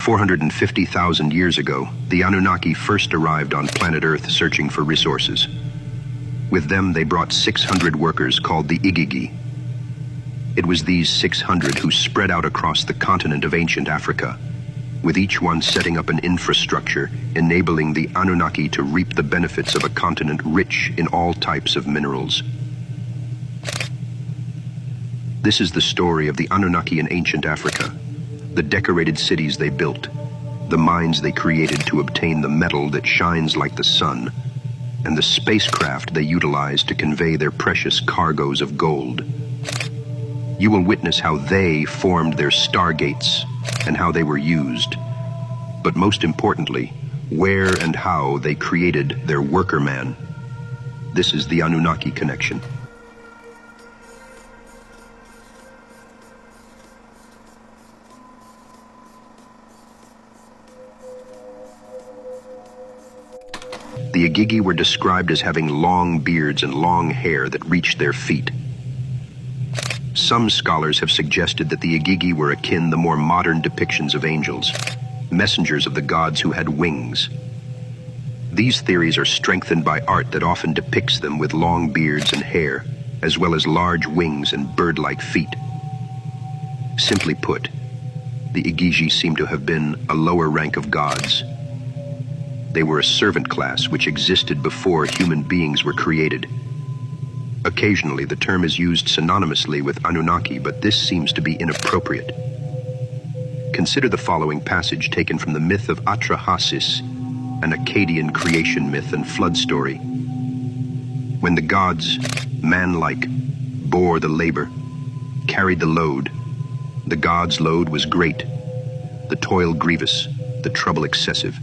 450,000 years ago, the Anunnaki first arrived on planet Earth searching for resources. With them, they brought 600 workers called the Igigi. It was these 600 who spread out across the continent of ancient Africa, with each one setting up an infrastructure enabling the Anunnaki to reap the benefits of a continent rich in all types of minerals. This is the story of the Anunnaki in ancient Africa, the decorated cities they built, the mines they created to obtain the metal that shines like the sun, and the spacecraft they utilized to convey their precious cargoes of gold. You will witness how they formed their stargates and how they were used, but most importantly, where and how they created their worker man. This is the Anunnaki connection. The Igigi were described as having long beards and long hair that reached their feet. Some scholars have suggested that the Igigi were akin to more modern depictions of angels, messengers of the gods who had wings. These theories are strengthened by art that often depicts them with long beards and hair, as well as large wings and bird-like feet. Simply put, the Igigi seem to have been a lower rank of gods. They were a servant class which existed before human beings were created. Occasionally, the term is used synonymously with Anunnaki, but this seems to be inappropriate. Consider the following passage taken from the myth of Atrahasis, an Akkadian creation myth and flood story. When the gods, man-like, bore the labor, carried the load, the gods' load was great, the toil grievous, the trouble excessive.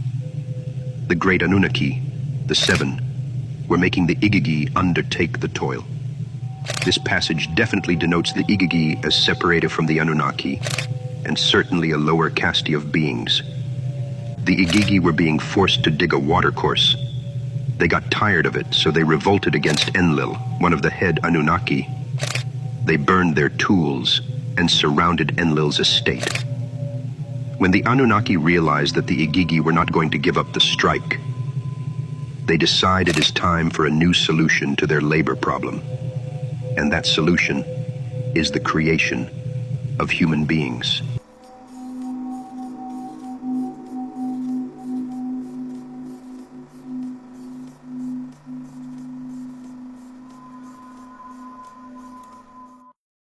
The great Anunnaki, the seven, were making the Igigi undertake the toil. This passage definitely denotes the Igigi as separated from the Anunnaki, and certainly a lower caste of beings. The Igigi were being forced to dig a watercourse. They got tired of it, so they revolted against Enlil, one of the head Anunnaki. They burned their tools and surrounded Enlil's estate. When the Anunnaki realized that the Igigi were not going to give up the strike, they decide it is time for a new solution to their labor problem. And that solution is the creation of human beings.